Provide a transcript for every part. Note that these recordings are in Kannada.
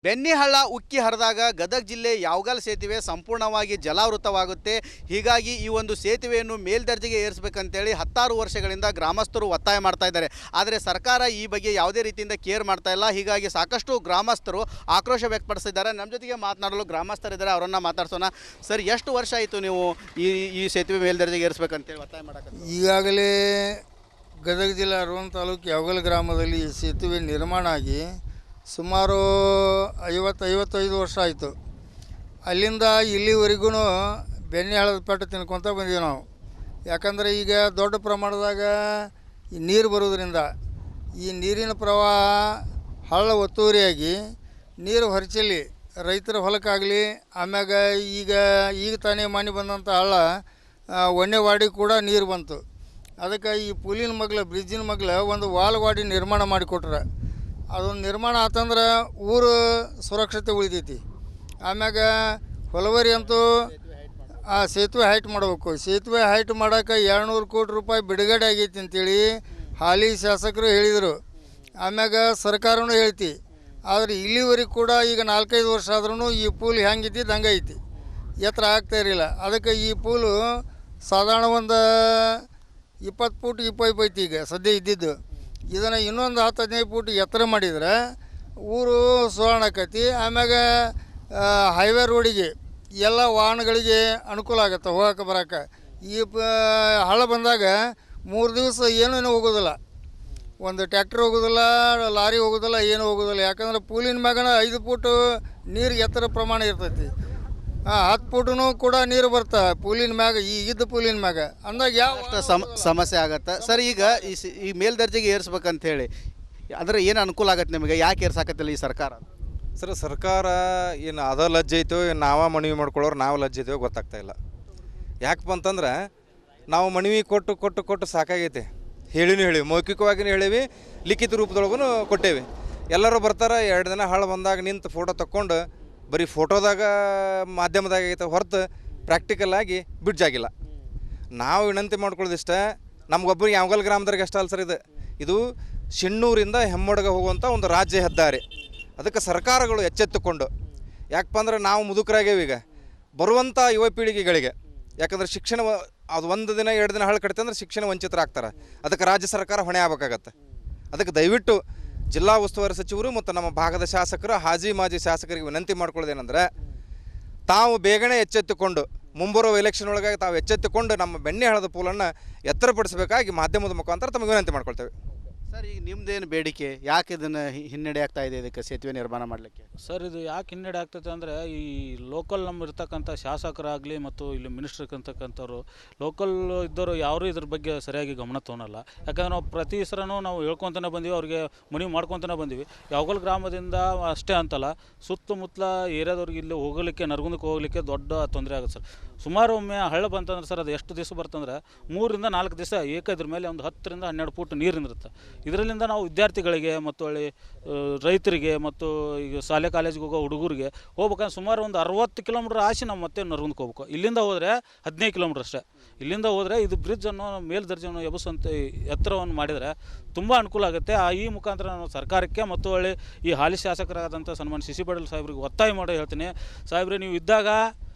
ಬೆನ್ನಿಹಳ್ಳ ಉಕ್ಕಿ ಹರಿದಾಗ ಗದಗ ಜಿಲ್ಲೆ ಯಾವಗಲ್ ಸೇತುವೆ ಸಂಪೂರ್ಣವಾಗಿ ಜಲಾವೃತವಾಗುತ್ತೆ. ಹೀಗಾಗಿ ಈ ಒಂದು ಸೇತುವೆಯನ್ನು ಮೇಲ್ದರ್ಜೆಗೆ ಏರಿಸಬೇಕಂತೇಳಿ 16 ವರ್ಷಗಳಿಂದ ಗ್ರಾಮಸ್ಥರು ಒತ್ತಾಯ ಮಾಡ್ತಾ ಇದ್ದಾರೆ. ಆದರೆ ಸರ್ಕಾರ ಈ ಬಗ್ಗೆ ಯಾವುದೇ ರೀತಿಯಿಂದ ಕೇರ್ ಮಾಡ್ತಾ ಇಲ್ಲ. ಹೀಗಾಗಿ ಸಾಕಷ್ಟು ಗ್ರಾಮಸ್ಥರು ಆಕ್ರೋಶ ವ್ಯಕ್ತಪಡಿಸಿದ್ದಾರೆ. ನಮ್ಮ ಜೊತೆಗೆ ಮಾತನಾಡಲು ಗ್ರಾಮಸ್ಥರಿದ್ದಾರೆ, ಅವರನ್ನು ಮಾತಾಡ್ಸೋಣ. ಸರ್, ಎಷ್ಟು ವರ್ಷ ಆಯಿತು ನೀವು ಈ ಸೇತುವೆ ಮೇಲ್ದರ್ಜೆಗೆ ಏರಿಸಬೇಕಂತೇಳಿ ಒತ್ತಾಯ ಮಾಡೋಕ್ಕೆ? ಈಗಾಗಲೇ ಗದಗ ಜಿಲ್ಲೆ ಅರವನ್ ತಾಲೂಕು ಯಾವಗಲ್ ಗ್ರಾಮದಲ್ಲಿ ಸೇತುವೆ ನಿರ್ಮಾಣ ಆಗಿ ಸುಮಾರು 50-55 ವರ್ಷ ಆಯಿತು. ಅಲ್ಲಿಂದ ಇಲ್ಲಿವರೆಗೂ ಬೆನ್ನಿಹಳ್ಳದ ಪೆಟ್ಟು ತಿನ್ಕೊತ ಬಂದೀವಿ ನಾವು. ಯಾಕಂದರೆ ಈಗ ದೊಡ್ಡ ಪ್ರಮಾಣದಾಗ ಈ ನೀರು ಬರೋದ್ರಿಂದ ಈ ನೀರಿನ ಪ್ರವಾಹ ಹಳ್ಳ ಒತ್ತುವರಿಯಾಗಿ ನೀರು ಹೊರಚಲ್ಲಿ ರೈತರ ಹೊಲಕ್ಕಾಗಲಿ, ಆಮ್ಯಾಗ ಈಗ ತಾನೇ ಮಾನಿ ಬಂದಂಥ ಹಳ್ಳ ಒಣ್ಣೆವಾಡಿ ಕೂಡ ನೀರು ಬಂತು. ಅದಕ್ಕೆ ಈ ಪುಲಿನ ಮಗ್ಲ ಬ್ರಿಡ್ಜಿನ ಮಗ್ಲ ಒಂದು ವಾಲ್ವಾಡಿ ನಿರ್ಮಾಣ ಮಾಡಿಕೊಟ್ರೆ ಅದೊಂದು ನಿರ್ಮಾಣ ಆತಂದ್ರೆ ಊರು ಸುರಕ್ಷತೆ ಉಳಿತೈತಿ. ಆಮ್ಯಾಗ ಹೊಲವರಿ ಅಂತೂ ಆ ಸೇತುವೆ ಹೈಟ್ ಮಾಡಬೇಕು. ಸೇತುವೆ ಹೈಟ್ ಮಾಡೋಕೆ 200 ಕೋಟಿ ರೂಪಾಯಿ ಬಿಡುಗಡೆ ಆಗೈತಿ ಅಂತೇಳಿ ಹಾಲಿ ಶಾಸಕರು ಹೇಳಿದರು. ಆಮ್ಯಾಗ ಸರ್ಕಾರನೂ ಹೇಳ್ತಿ. ಆದರೆ ಇಲ್ಲಿವರೆಗೆ ಕೂಡ ಈಗ 4-5 ವರ್ಷ ಆದ್ರೂ ಈ ಪೂಲ್ ಹೆಂಗಿದ್ದಿದ್ದು ಹಂಗೆ ಐತಿ, ಎತ್ತರ ಆಗ್ತಾ ಇರಲಿಲ್ಲ. ಅದಕ್ಕೆ ಈ ಪೂಲು ಸಾಧಾರಣ ಒಂದು 20 ಫೂಟ್ 25 ಐತಿ ಈಗ ಸದ್ಯ ಇದ್ದಿದ್ದು. ಇದನ್ನು ಇನ್ನೊಂದು 10-15 ಫೂಟ್ ಎತ್ತರ ಮಾಡಿದ್ರೆ ಊರು ಸುವರ್ಣಕತಿ. ಆಮ್ಯಾಗ ಹೈವೇ ರೋಡಿಗೆ ಎಲ್ಲ ವಾಹನಗಳಿಗೆ ಅನುಕೂಲ ಆಗುತ್ತೆ ಹೋಗೋಕೆ ಬರೋಕೆ. ಈ ಹಳ್ಳ ಬಂದಾಗ 3 ದಿವಸ ಏನೂ ಹೋಗೋದಿಲ್ಲ, ಒಂದು ಟ್ಯಾಕ್ಟ್ರ್ ಹೋಗೋದಿಲ್ಲ, ಲಾರಿ ಹೋಗೋದಿಲ್ಲ, ಏನೂ ಹೋಗೋದಿಲ್ಲ. ಯಾಕಂದ್ರೆ ಪೂಲಿನ ಮ್ಯಾಗನ 5 ಫೂಟು ನೀರು ಎತ್ತರ ಪ್ರಮಾಣ ಇರ್ತೈತಿ. 10 ಫೂಟೂ ಕೂಡ ನೀರು ಬರ್ತಾ ಪೂಲಿನ ಮ್ಯಾಗ, ಈಗಿದ್ದ ಪೂಲಿನ ಮ್ಯಾಗ ಅಂದಾಗ ಯಾವ ಸಮಸ್ಯೆ ಆಗತ್ತೆ. ಸರ್, ಈಗ ಈ ಮೇಲ್ದರ್ಜೆಗೆ ಏರಿಸ್ಬೇಕಂತ ಹೇಳಿ ಅಂದರೆ ಏನು ಅನುಕೂಲ ಆಗತ್ತೆ ನಿಮಗೆ? ಯಾಕೆ ಏರ್ಸಾಕತ್ತಿಲ್ಲ ಈ ಸರ್ಕಾರ? ಸರ್, ಸರ್ಕಾರ ಏನು ಅದ ಲಜ್ಜೆ ಐತೋ, ನಾವು ಮನವಿ ಮಾಡ್ಕೊಳ್ಳೋರು ನಾವು ಲಜ್ಜೆ ಐತೋ ಗೊತ್ತಾಗ್ತಾಯಿಲ್ಲ. ಯಾಕಪ್ಪ ಅಂತಂದ್ರೆ ನಾವು ಮನವಿ ಕೊಟ್ಟು ಸಾಕಾಗೈತೆ. ಹೇಳಿವಿ, ಮೌಖಿಕವಾಗಿಯೂ ಹೇಳೀವಿ, ಲಿಖಿತ ರೂಪದೊಳಗೂ ಕೊಟ್ಟೇವಿ. ಎಲ್ಲರೂ ಬರ್ತಾರೆ, 2 ದಿನ ಹಳ್ಳ ಬಂದಾಗ ನಿಂತು ಫೋಟೋ ತಕ್ಕೊಂಡು ಬರೀ ಫೋಟೋದಾಗ ಮಾಧ್ಯಮದಾಗ ಆಗೈತೆ ಹೊರತು ಪ್ರಾಕ್ಟಿಕಲ್ ಆಗಿ ಬ್ರಿಡ್ಜ್ ಆಗಿಲ್ಲ. ನಾವು ವಿನಂತಿ ಮಾಡ್ಕೊಳ್ಳೋದಿಷ್ಟ, ನಮಗೊಬ್ಬರಿಗೆ ಯಾವಗಲ್ ಗ್ರಾಮದವ್ರಿಗೆ ಅಷ್ಟೇ ಅಲ್ಲ ಸರ್, ಇದು ಶಿಣ್ಣೂರಿಂದ ಹೆಮ್ಮೊಡಗ ಹೋಗುವಂಥ ಒಂದು ರಾಜ್ಯ ಹೆದ್ದಾರಿ. ಅದಕ್ಕೆ ಸರ್ಕಾರಗಳು ಎಚ್ಚೆತ್ತುಕೊಂಡು, ಯಾಕಪ್ಪ ಅಂದ್ರೆ ನಾವು ಮುದುಕರಾಗೇವಿ ಈಗ, ಬರುವಂಥ ಯುವ ಪೀಳಿಗೆಗಳಿಗೆ. ಯಾಕಂದ್ರೆ ಶಿಕ್ಷಣ ಅದು 1 ದಿನ 2 ದಿನ ಹಳ್ಳ ಕಟ್ತೆ ಅಂದ್ರೆ ಶಿಕ್ಷಣ ವಂಚಿತರಾಗ್ತಾರೆ. ಅದಕ್ಕೆ ರಾಜ್ಯ ಸರ್ಕಾರ ಹೊಣೆ ಆಗ್ಬೇಕಾಗತ್ತೆ. ಅದಕ್ಕೆ ದಯವಿಟ್ಟು ಜಿಲ್ಲಾ ಉಸ್ತುವಾರಿ ಸಚಿವರು ಮತ್ತು ನಮ್ಮ ಭಾಗದ ಶಾಸಕರು, ಮಾಜಿ ಶಾಸಕರಿಗೆ ವಿನಂತಿ ಮಾಡ್ಕೊಳ್ಳೋದೇನೆಂದರೆ, ತಾವು ಬೇಗನೆ ಎಚ್ಚೆತ್ತುಕೊಂಡು ಮುಂಬರುವ ಎಲೆಕ್ಷನ್ ಒಳಗಾಗಿ ತಾವು ಎಚ್ಚೆತ್ತುಕೊಂಡು ನಮ್ಮ ಬೆನ್ನಿಹಳ್ಳದ ಪೂಲನ್ನು ಎತ್ತರಪಡಿಸಬೇಕಾಗಿ ಮಾಧ್ಯಮದ ಮುಖಾಂತರ ತಮಗೆ ವಿನಂತಿ ಮಾಡ್ಕೊಳ್ತೇವೆ. ಸರ್, ಈಗ ನಿಮ್ಮದೇನು ಬೇಡಿಕೆ? ಯಾಕೆ ಇದನ್ನು ಹಿನ್ನಡೆ ಆಗ್ತಾ ಇದೆ ಇದಕ್ಕೆ ಸೇತುವೆ ನಿರ್ಮಾಣ ಮಾಡಲಿಕ್ಕೆ? ಸರ್, ಇದು ಯಾಕೆ ಹಿನ್ನಡೆ ಆಗ್ತೈತೆ ಅಂದರೆ ಈ ಲೋಕಲ್ ನಮ್ಮ ಇರ್ತಕ್ಕಂಥ ಶಾಸಕರಾಗಲಿ ಮತ್ತು ಇಲ್ಲಿ ಮಿನಿಸ್ಟರ್ ಅಂತಕ್ಕಂಥವ್ರು ಲೋಕಲ್ ಇದ್ದವರು ಯಾರೂ ಇದ್ರ ಬಗ್ಗೆ ಸರಿಯಾಗಿ ಗಮನ ತೊಗೊಳಲ್ಲ. ಯಾಕಂದ್ರೆ ನಾವು ಪ್ರತಿ ಸರನೂ ನಾವು ಹೇಳ್ಕೊತಾನೆ ಬಂದೀವಿ, ಅವ್ರಿಗೆ ಮನವಿ ಮಾಡ್ಕೊತಾನೆ ಬಂದೀವಿ. ಯಾವಗಲ್ ಗ್ರಾಮದಿಂದ ಅಷ್ಟೇ ಅಂತಲ್ಲ, ಸುತ್ತಮುತ್ತಲ ಏರಿಯಾದವ್ರಿಗೆ ಇಲ್ಲಿ ಹೋಗಲಿಕ್ಕೆ, ನರಗುಂದಕ್ಕೆ ಹೋಗಲಿಕ್ಕೆ ದೊಡ್ಡ ತೊಂದರೆ ಆಗುತ್ತೆ ಸರ್. ಸುಮಾರು ಒಮ್ಮೆ ಹಳ್ಳ ಬಂತಂದ್ರೆ ಸರ್, ಅದು ಎಷ್ಟು ದಿವಸ ಬರ್ತಂದ್ರೆ 3-4 ದಿವಸ ಇದ್ರ ಮೇಲೆ ಒಂದು 10-12 ಫೂಟ್ ನೀರಿರುತ್ತೆ. ಇದರಲ್ಲಿಂದ ನಾವು ವಿದ್ಯಾರ್ಥಿಗಳಿಗೆ ಮತ್ತು ರೈತರಿಗೆ ಮತ್ತು ಈಗ ಶಾಲೆ ಕಾಲೇಜಿಗೆ ಹೋಗೋ ಹುಡುಗರಿಗೆ ಹೋಗ್ಬೇಕಂದ್ರೆ ಸುಮಾರು ಒಂದು 60 ಕಿಲೋಮೀಟ್ರ್ ಆಸಿ ನಾವು ಮತ್ತೆ ನರಗುಂದಕ್ಕೆ ಹೋಗ್ಬೇಕು. ಇಲ್ಲಿಂದ ಹೋದರೆ 15 ಕಿಲೋಮೀಟ್ರ್ ಅಷ್ಟೇ. ಇಲ್ಲಿಂದ ಹೋದರೆ ಇದು ಬ್ರಿಡ್ಜನ್ನು ಮೇಲ್ದರ್ಜೆಯನ್ನು ಎಬ್ಬಿಸುವಂಥ ಎತ್ತರವನ್ನು ಮಾಡಿದರೆ ತುಂಬ ಅನುಕೂಲ ಆಗುತ್ತೆ. ಈ ಮುಖಾಂತರ ನಾನು ಸರ್ಕಾರಕ್ಕೆ ಮತ್ತು ಈ ಹಾಲಿ ಶಾಸಕರಾದಂಥ ಸನ್ಮಾನ್ಯ ಸಿ ಪಾಟೀಲ್ ಸಾಹೇಬ್ರಿಗೆ ಒತ್ತಾಯ ಮಾಡೋ ಹೇಳ್ತೀನಿ. ಸಾಹೇಬ್ರೆ, ನೀವು ಇದ್ದಾಗ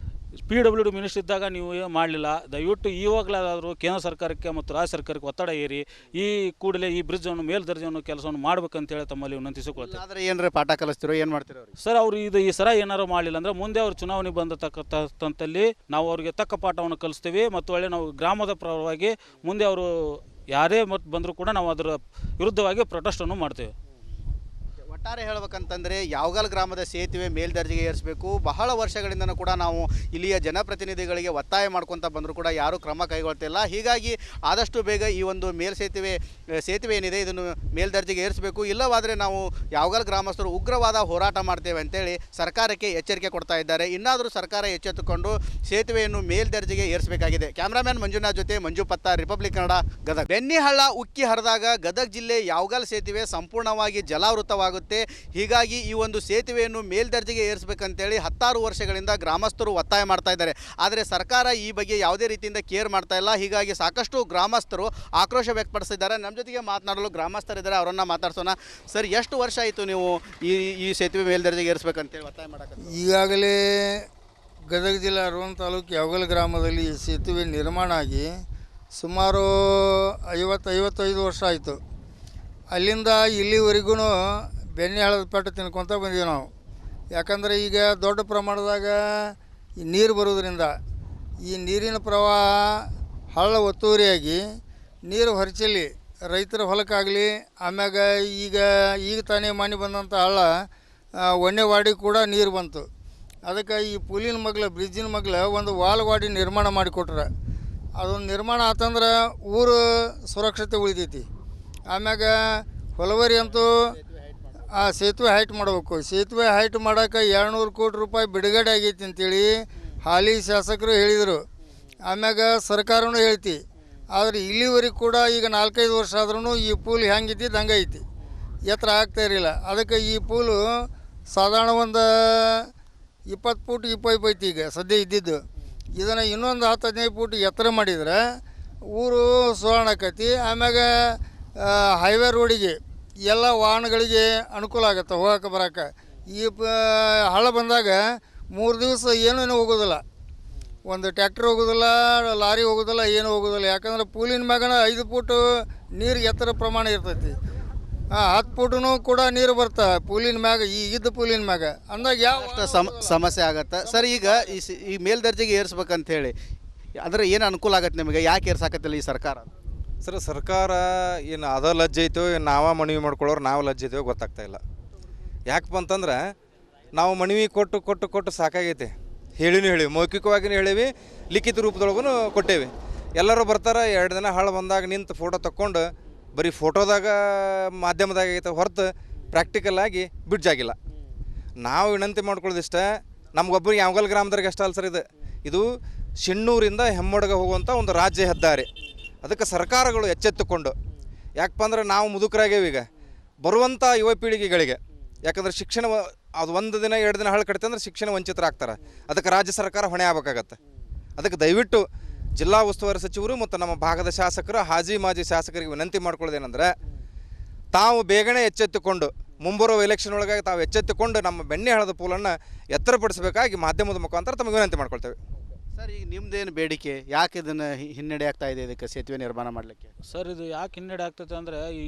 PWD ಮಿನಿಸ್ಟರ್ ಇದ್ದಾಗ ನೀವು ಮಾಡಲಿಲ್ಲ. ದಯವಿಟ್ಟು ಇವಾಗಲಾದರೂ ಕೇಂದ್ರ ಸರ್ಕಾರಕ್ಕೆ ಮತ್ತು ರಾಜ್ಯ ಸರ್ಕಾರಕ್ಕೆ ಒತ್ತಡ ಏರಿ ಈ ಕೂಡಲೇ ಈ ಬ್ರಿಡ್ಜನ್ನು ಮೇಲ್ದರ್ಜೆಯನ್ನು ಕೆಲಸವನ್ನು ಮಾಡ್ಬೇಕಂತೇಳಿ ತಮ್ಮಲ್ಲಿ ವಿನಂತಿಸಿಕೊಳ್ತೇವೆ. ಆದರೆ ಏನಾರ ಪಾಠ ಕಲಿಸ್ತಿರೋ, ಏನು ಮಾಡ್ತಿರೋ ಸರ್? ಅವರು ಈ ಸರ ಏನಾರು ಮಾಡಲಿಲ್ಲ ಅಂದರೆ ಮುಂದೆ ಅವ್ರು ಚುನಾವಣೆ ಬಂದತಕ್ಕಂಥಲ್ಲಿ ನಾವು ಅವ್ರಿಗೆ ತಕ್ಕ ಪಾಠವನ್ನು ಕಲಿಸ್ತೀವಿ. ಮತ್ತು ನಾವು ಗ್ರಾಮದ ಪರವಾಗಿ ಮುಂದೆ ಅವರು ಯಾರೇ ಬಂದರೂ ಕೂಡ ನಾವು ಅದರ ವಿರುದ್ಧವಾಗಿ ಪ್ರೊಟೆಸ್ಟನ್ನು ಮಾಡ್ತೇವೆ. ಒಟ್ಟಾರೆ ಹೇಳ್ಬೇಕಂತಂದರೆ ಯಾವಗಲ್ ಗ್ರಾಮದ ಸೇತುವೆ ಮೇಲ್ದರ್ಜೆಗೆ ಏರಿಸಬೇಕು. ಬಹಳ ವರ್ಷಗಳಿಂದನೂ ಕೂಡ ನಾವು ಇಲ್ಲಿಯ ಜನಪ್ರತಿನಿಧಿಗಳಿಗೆ ಒತ್ತಾಯ ಮಾಡ್ಕೊತ ಬಂದರೂ ಕೂಡ ಯಾರೂ ಕ್ರಮ ಕೈಗೊಳ್ತಿಲ್ಲ. ಹೀಗಾಗಿ ಆದಷ್ಟು ಬೇಗ ಈ ಒಂದು ಸೇತುವೆ ಏನಿದೆ ಇದನ್ನು ಮೇಲ್ದರ್ಜೆಗೆ ಏರಿಸಬೇಕು. ಇಲ್ಲವಾದರೆ ನಾವು ಯಾವಗಲ್ ಗ್ರಾಮಸ್ಥರು ಉಗ್ರವಾದ ಹೋರಾಟ ಮಾಡ್ತೇವೆ ಅಂತೇಳಿ ಸರ್ಕಾರಕ್ಕೆ ಎಚ್ಚರಿಕೆ ಕೊಡ್ತಾ ಇದ್ದಾರೆ. ಇನ್ನಾದರೂ ಸರ್ಕಾರ ಎಚ್ಚೆತ್ತುಕೊಂಡು ಸೇತುವೆಯನ್ನು ಮೇಲ್ದರ್ಜೆಗೆ ಏರಿಸಬೇಕಾಗಿದೆ. ಕ್ಯಾಮ್ರಾಮ್ಯಾನ್ ಮಂಜುನಾಥ್ ಜೊತೆ ಮಂಜು ಪತ್ತಾರ್, ರಿಪಬ್ಲಿಕ್ ಕನ್ನಡ, ಗದಗ. ಬೆನ್ನಿಹಳ್ಳ ಉಕ್ಕಿ ಹರಿದಾಗ ಗದಗ ಜಿಲ್ಲೆ ಯಾವಗಲ್ ಸೇತುವೆ ಸಂಪೂರ್ಣವಾಗಿ ಜಲಾವೃತವಾಗುತ್ತೆ. ಆಗುತ್ತೆ. ಹೀಗಾಗಿ ಈ ಒಂದು ಸೇತುವೆಯನ್ನು ಮೇಲ್ದರ್ಜೆಗೆ ಏರಿಸಬೇಕಂತೇಳಿ 10 ವರ್ಷಗಳಿಂದ ಗ್ರಾಮಸ್ಥರು ಒತ್ತಾಯ ಮಾಡ್ತಾ ಇದ್ದಾರೆ. ಆದರೆ ಸರ್ಕಾರ ಈ ಬಗ್ಗೆ ಯಾವುದೇ ರೀತಿಯಿಂದ ಕೇರ್ ಮಾಡ್ತಾ ಇಲ್ಲ. ಹೀಗಾಗಿ ಸಾಕಷ್ಟು ಗ್ರಾಮಸ್ಥರು ಆಕ್ರೋಶ ವ್ಯಕ್ತಪಡಿಸಿದ್ದಾರೆ. ನಮ್ಮ ಜೊತೆಗೆ ಮಾತನಾಡಲು ಗ್ರಾಮಸ್ಥರಿದ್ದಾರೆ, ಅವರನ್ನು ಮಾತಾಡ್ಸೋಣ. ಸರ್, ಎಷ್ಟು ವರ್ಷ ಆಯಿತು ನೀವು ಈ ಸೇತುವೆ ಮೇಲ್ದರ್ಜೆಗೆ ಏರಿಸಬೇಕಂತೇಳಿ ಒತ್ತಾಯ ಮಾಡೋಕ್ಕೆ? ಈಗಾಗಲೇ ಗದಗ ಜಿಲ್ಲೆ ಅರವನ್ ತಾಲೂಕು ಯಾವಗಲ್ ಗ್ರಾಮದಲ್ಲಿ ಈ ಸೇತುವೆ ನಿರ್ಮಾಣ ಆಗಿ ಸುಮಾರು 50-55 ವರ್ಷ ಆಯಿತು. ಅಲ್ಲಿಂದ ಇಲ್ಲಿವರೆಗೂ ಬೆಣ್ಣೆ ಹಳದ ಪಟ್ಟು ತಿನ್ಕೊತ ಬಂದೀವಿ ನಾವು. ಯಾಕಂದರೆ ಈಗ ದೊಡ್ಡ ಪ್ರಮಾಣದಾಗ ಈ ನೀರು ಬರೋದ್ರಿಂದ ಈ ನೀರಿನ ಪ್ರವಾಹ ಹಳ್ಳ ಒತ್ತುವರಿಯಾಗಿ ನೀರು ಹೊರಚಲ್ಲಿ ರೈತರ ಹೊಲಕ್ಕಾಗಲಿ, ಆಮ್ಯಾಗ ಈಗ ತಾನೇ ಮಾನಿ ಬಂದಂಥ ಹಳ್ಳ ಒಣ್ಣೆವಾಡಿ ಕೂಡ ನೀರು ಬಂತು. ಅದಕ್ಕೆ ಈ ಪುಲಿನ ಮಗ್ಲ ಬ್ರಿಡ್ಜಿನ ಮಗ್ಲ ಒಂದು ವಾಲ್ವಾಡಿ ನಿರ್ಮಾಣ ಮಾಡಿಕೊಟ್ರೆ ಅದೊಂದು ನಿರ್ಮಾಣ ಆತಂದ್ರೆ ಊರು ಸುರಕ್ಷತೆ ಉಳಿತೈತಿ. ಆಮ್ಯಾಗ ಹೊಲವರಿ ಅಂತೂ ಆ ಸೇತುವೆ ಹೈಟ್ ಮಾಡಬೇಕು. ಸೇತುವೆ ಹೈಟ್ ಮಾಡೋಕೆ 200 ಕೋಟಿ ರೂಪಾಯಿ ಬಿಡುಗಡೆ ಆಗೈತಿ ಅಂತೇಳಿ ಹಾಲಿ ಶಾಸಕರು ಹೇಳಿದರು. ಆಮ್ಯಾಗ ಸರ್ಕಾರನೂ ಹೇಳ್ತಿ. ಆದರೆ ಇಲ್ಲಿವರೆಗೆ ಕೂಡ ಈಗ 4-5 ವರ್ಷ ಆದ್ರೂ ಈ ಪೂಲ್ ಹೆಂಗಿದ್ದಿದ್ದು ಹಂಗೆ ಐತಿ, ಎತ್ತರ ಆಗ್ತಾ ಇರಲಿಲ್ಲ. ಅದಕ್ಕೆ ಈ ಪೂಲು ಸಾಧಾರಣ ಒಂದು 20 ಫೂಟ್ 25 ಐತಿ ಈಗ ಸದ್ಯ ಇದ್ದಿದ್ದು. ಇದನ್ನು ಇನ್ನೊಂದು 10-15 ಫೂಟ್ ಎತ್ತರ ಮಾಡಿದ್ರೆ ಊರು ಸುವರ್ಣಕತಿ. ಆಮ್ಯಾಗ ಹೈವೇ ರೋಡಿಗೆ ಎಲ್ಲ ವಾಹನಗಳಿಗೆ ಅನುಕೂಲ ಆಗುತ್ತೆ ಹೋಗೋಕೆ ಬರೋಕೆ. ಈ ಹಳ್ಳ ಬಂದಾಗ 3 ದಿವಸ ಏನೂ ಹೋಗೋದಿಲ್ಲ, ಒಂದು ಟ್ಯಾಕ್ಟ್ರ್ ಹೋಗೋದಿಲ್ಲ, ಲಾರಿ ಹೋಗೋದಿಲ್ಲ, ಏನೂ ಹೋಗೋದಿಲ್ಲ. ಯಾಕಂದ್ರೆ ಪೂಲಿನ ಮ್ಯಾಗನ 5 ಫೂಟು ನೀರು ಎತ್ತರ ಪ್ರಮಾಣ ಇರ್ತೈತಿ. 10 ಫೂಟೂ ಕೂಡ ನೀರು ಬರ್ತಾ ಪೂಲಿನ ಮ್ಯಾಗ, ಈಗಿದ್ದ ಪೂಲಿನ ಮ್ಯಾಗ ಅಂದಾಗ ಯಾವ ಸಮಸ್ಯೆ ಆಗತ್ತೆ. ಸರ್, ಈಗ ಈ ಮೇಲ್ದರ್ಜೆಗೆ ಏರಿಸ್ಬೇಕಂತ ಹೇಳಿ ಅಂದರೆ ಏನು ಅನುಕೂಲ ಆಗತ್ತೆ ನಿಮಗೆ? ಯಾಕೆ ಏರ್ಸಾಕತ್ತಿಲ್ಲ ಈ ಸರ್ಕಾರ? ಸರ್, ಸರ್ಕಾರ ಏನು ಅದ ಲಜ್ಜೆ ಐತೋ, ಏನು ನಾವೇ ಮನವಿ ಮಾಡ್ಕೊಳ್ಳೋರು ನಾವು ಲಜ್ಜೆ ಐತೇವೋ ಗೊತ್ತಾಗ್ತಾ ಇಲ್ಲ. ಯಾಕಪ್ಪ ಅಂತಂದ್ರೆ ನಾವು ಮನವಿ ಕೊಟ್ಟು ಕೊಟ್ಟು ಕೊಟ್ಟು ಸಾಕಾಗೈತೆ. ಹೇಳಿವಿ, ಮೌಖಿಕವಾಗಿಯೂ ಹೇಳೀವಿ, ಲಿಖಿತ ರೂಪದೊಳಗೂ ಕೊಟ್ಟೇವಿ. ಎಲ್ಲರೂ ಬರ್ತಾರೆ, 2 ದಿನ ಹಳ್ಳ ಬಂದಾಗ ನಿಂತು ಫೋಟೋ ತಕ್ಕೊಂಡು ಬರೀ ಫೋಟೋದಾಗ ಮಾಧ್ಯಮದಾಗ ಆಗೈತೆ ಹೊರತು ಪ್ರಾಕ್ಟಿಕಲ್ ಆಗಿ ಬ್ರಿಡ್ಜ್ ಆಗಿಲ್ಲ. ನಾವು ವಿನಂತಿ ಮಾಡ್ಕೊಳ್ಳೋದಿಷ್ಟ, ನಮಗೊಬ್ಬರಿಗೆ ಯಾವಗಲ್ ಗ್ರಾಮದವ್ರಿಗೆ ಅಷ್ಟೇ ಅಲ್ಲ ಸರ್, ಇದು ಶಿಣ್ಣೂರಿಂದ ಹೆಮ್ಮೊಡಗ ಹೋಗುವಂಥ ಒಂದು ರಾಜ್ಯ ಹೆದ್ದಾರಿ. ಅದಕ್ಕೆ ಸರ್ಕಾರಗಳು ಎಚ್ಚೆತ್ತುಕೊಂಡು, ಯಾಕಪ್ಪ ಅಂದ್ರೆ ನಾವು ಮುದುಕರಾಗೇವಿ ಈಗ, ಬರುವಂಥ ಯುವ ಪೀಳಿಗೆಗಳಿಗೆ. ಯಾಕಂದ್ರೆ ಶಿಕ್ಷಣ ಅದು 1 ದಿನ 2 ದಿನ ಹಳ್ಳ ಕಟ್ತೆ ಅಂದ್ರೆ ಶಿಕ್ಷಣ ವಂಚಿತರಾಗ್ತಾರೆ. ಅದಕ್ಕೆ ರಾಜ್ಯ ಸರ್ಕಾರ ಹೊಣೆ ಆಗ್ಬೇಕಾಗತ್ತೆ. ಅದಕ್ಕೆ ದಯವಿಟ್ಟು ಜಿಲ್ಲಾ ಉಸ್ತುವಾರಿ ಸಚಿವರು ಮತ್ತು ನಮ್ಮ ಭಾಗದ ಶಾಸಕರು, ಮಾಜಿ ಶಾಸಕರಿಗೆ ವಿನಂತಿ ಮಾಡ್ಕೊಳ್ಳೋದೇನೆಂದರೆ, ತಾವು ಬೇಗನೆ ಎಚ್ಚೆತ್ತುಕೊಂಡು ಮುಂಬರುವ ಎಲೆಕ್ಷನ್ ಒಳಗಾಗಿ ತಾವು ಎಚ್ಚೆತ್ತುಕೊಂಡು ನಮ್ಮ ಬೆಣ್ಣೆ ಹಳ್ಳದ ಪೂಲನ್ನು ಎತ್ತರಪಡಿಸಬೇಕಾಗಿ ಮಾಧ್ಯಮದ ಮುಖಾಂತರ ತಮಗೆ ವಿನಂತಿ ಮಾಡ್ಕೊಳ್ತೇವೆ. ಸರ್, ಈಗ ನಿಮ್ಮದೇನು ಬೇಡಿಕೆ? ಯಾಕೆ ಇದನ್ನು ಹಿನ್ನಡೆ ಆಗ್ತಾ ಇದೆ ಇದಕ್ಕೆ ಸೇತುವೆ ನಿರ್ಮಾಣ ಮಾಡಲಿಕ್ಕೆ? ಸರ್, ಇದು ಯಾಕೆ ಹಿನ್ನಡೆ ಆಗ್ತೈತೆ ಅಂದರೆ ಈ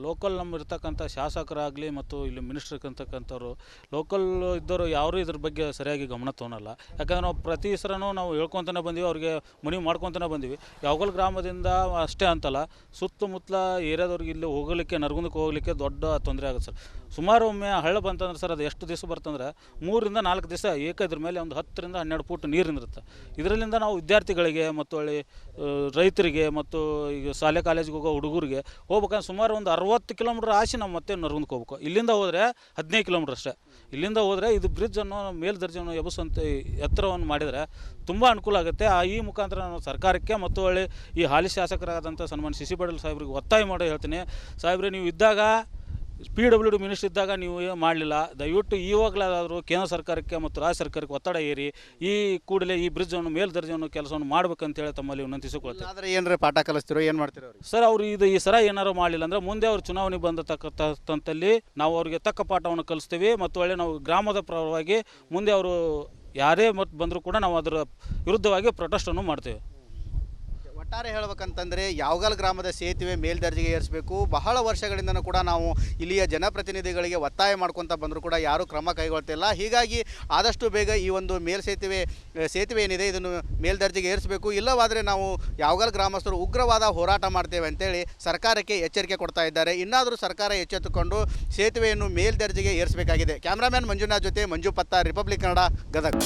ಲೋಕಲ್ ನಮ್ಮ ಇರ್ತಕ್ಕಂಥ ಶಾಸಕರಾಗಲಿ ಮತ್ತು ಇಲ್ಲಿ ಮಿನಿಸ್ಟರ್ ಅಂತಕ್ಕಂಥವ್ರು ಲೋಕಲ್ ಇದ್ದವರು ಯಾರೂ ಇದ್ರ ಬಗ್ಗೆ ಸರಿಯಾಗಿ ಗಮನ ತೊಗೊಳಲ್ಲ. ಯಾಕಂದ್ರೆ ನಾವು ಪ್ರತಿ ಸರನೂ ನಾವು ಹೇಳ್ಕೊತಾನೆ ಬಂದೀವಿ, ಅವ್ರಿಗೆ ಮನವಿ ಮಾಡ್ಕೊತಾನೆ ಬಂದೀವಿ. ಯಾವಗಲ್ ಗ್ರಾಮದಿಂದ ಅಷ್ಟೇ ಅಂತಲ್ಲ, ಸುತ್ತಮುತ್ತಲ ಏರಿಯಾದವ್ರಿಗೆ ಇಲ್ಲಿ ಹೋಗಲಿಕ್ಕೆ, ನರಗುಂದಕ್ಕೆ ಹೋಗಲಿಕ್ಕೆ ದೊಡ್ಡ ತೊಂದರೆ ಆಗುತ್ತೆ ಸರ್. ಸುಮಾರು ಒಮ್ಮೆ ಹಳ್ಳ ಬಂತಂದ್ರೆ ಸರ್, ಅದು ಎಷ್ಟು ದಿವಸ ಬರ್ತಂದ್ರೆ 3 ರಿಂದ 4 ದಿವಸ ಇದ್ರ ಮೇಲೆ ಒಂದು 10 ರಿಂದ 12 ಫೂಟ್ ನೀರು ನಿಂದಿರುತ್ತೆ. ಇದರಲ್ಲಿಂದ ನಾವು ವಿದ್ಯಾರ್ಥಿಗಳಿಗೆ ಮತ್ತು ರೈತರಿಗೆ ಮತ್ತು ಈಗ ಶಾಲೆ ಕಾಲೇಜಿಗೆ ಹೋಗೋ ಹುಡುಗರಿಗೆ ಹೋಗ್ಬೇಕಂದ್ರೆ ಸುಮಾರು ಒಂದು 60 ಕಿಲೋಮೀಟ್ರ್ ಆಸಿ ನಾವು ಮತ್ತೆ ನರಗುಂದಕ್ಕೆ ಹೋಗ್ಬೇಕು. ಇಲ್ಲಿಂದ ಹೋದರೆ 15 ಕಿಲೋಮೀಟ್ರ್ ಅಷ್ಟೇ. ಇಲ್ಲಿಂದ ಹೋದರೆ ಇದು ಬ್ರಿಡ್ಜನ್ನು ಮೇಲ್ದರ್ಜೆಯನ್ನು ಎಬ್ಬಿಸುವಂಥ ಎತ್ತರವನ್ನು ಮಾಡಿದರೆ ತುಂಬ ಅನುಕೂಲ ಆಗುತ್ತೆ. ಈ ಮುಖಾಂತರ ನಾನು ಸರ್ಕಾರಕ್ಕೆ ಮತ್ತು ಈ ಹಾಲಿ ಶಾಸಕರಾದಂಥ ಸನ್ಮಾನ್ಯ ಸಿ ಪಾಟೀಲ್ ಸಾಹೇಬ್ರಿಗೆ ಒತ್ತಾಯ ಮಾಡೋ ಹೇಳ್ತೀನಿ. ಸಾಹೇಬ್ರೆ, ನೀವು ಇದ್ದಾಗ PWD ಮಿನಿಸ್ಟರ್ ಇದ್ದಾಗ ನೀವು ಮಾಡಲಿಲ್ಲ. ದಯವಿಟ್ಟು ಇವಾಗಲಾದರೂ ಕೇಂದ್ರ ಸರ್ಕಾರಕ್ಕೆ ಮತ್ತು ರಾಜ್ಯ ಸರ್ಕಾರಕ್ಕೆ ಒತ್ತಡ ಏರಿ ಈ ಕೂಡಲೇ ಈ ಬ್ರಿಡ್ಜನ್ನು ಮೇಲ್ದರ್ಜೆಯನ್ನು ಕೆಲಸವನ್ನು ಮಾಡ್ಬೇಕಂತೇಳಿ ತಮ್ಮಲ್ಲಿ ವಿನಂತಿಸಿಕೊಳ್ತೇವೆ. ಆದರೆ ಏನ್ರಿ ಪಾಠ ಕಲಿಸ್ತಿರೋ, ಏನು ಮಾಡ್ತಿರೋ ಅವ್ರಿಗೆ? ಸರ್, ಅವರು ಈ ಸರ ಏನಾರು ಮಾಡಲಿಲ್ಲ ಅಂದರೆ ಮುಂದೆ ಅವ್ರು ಚುನಾವಣೆ ಬಂದತಕ್ಕಂಥಲ್ಲಿ ನಾವು ಅವರಿಗೆ ತಕ್ಕ ಪಾಠವನ್ನು ಕಲಿಸ್ತೀವಿ. ಮತ್ತು ನಾವು ಗ್ರಾಮದ ಪರವಾಗಿ ಮುಂದೆ ಅವರು ಯಾರೇ ಮತ್ತು ಬಂದರೂ ಕೂಡ ನಾವು ಅದರ ವಿರುದ್ಧವಾಗಿ ಪ್ರೊಟೆಸ್ಟನ್ನು ಮಾಡ್ತೇವೆ. ಒಟ್ಟಾರೆ ಹೇಳ್ಬೇಕಂತಂದರೆ ಯಾವಗಲ್ ಗ್ರಾಮದ ಸೇತುವೆ ಮೇಲ್ದರ್ಜೆಗೆ ಏರಿಸಬೇಕು. ಬಹಳ ವರ್ಷಗಳಿಂದನೂ ಕೂಡ ನಾವು ಇಲ್ಲಿಯ ಜನಪ್ರತಿನಿಧಿಗಳಿಗೆ ಒತ್ತಾಯ ಮಾಡ್ಕೊತ ಬಂದರೂ ಕೂಡ ಯಾರೂ ಕ್ರಮ ಕೈಗೊಳ್ತಿಲ್ಲ. ಹೀಗಾಗಿ ಆದಷ್ಟು ಬೇಗ ಈ ಒಂದು ಸೇತುವೆ ಏನಿದೆ ಇದನ್ನು ಮೇಲ್ದರ್ಜೆಗೆ ಏರಿಸಬೇಕು. ಇಲ್ಲವಾದರೆ ನಾವು ಯಾವಗಲ್ ಗ್ರಾಮಸ್ಥರು ಉಗ್ರವಾದ ಹೋರಾಟ ಮಾಡ್ತೇವೆ ಅಂತೇಳಿ ಸರ್ಕಾರಕ್ಕೆ ಎಚ್ಚರಿಕೆ ಕೊಡ್ತಾ ಇದ್ದಾರೆ. ಇನ್ನಾದರೂ ಸರ್ಕಾರ ಎಚ್ಚೆತ್ತುಕೊಂಡು ಸೇತುವೆಯನ್ನು ಮೇಲ್ದರ್ಜೆಗೆ ಏರಿಸಬೇಕಾಗಿದೆ. ಕ್ಯಾಮ್ರಾಮ್ಯಾನ್ ಮಂಜುನಾಥ್ ಜೊತೆ ಮಂಜು ಪತ್ತಾರ್, ರಿಪಬ್ಲಿಕ್ ಕನ್ನಡ, ಗದಗ.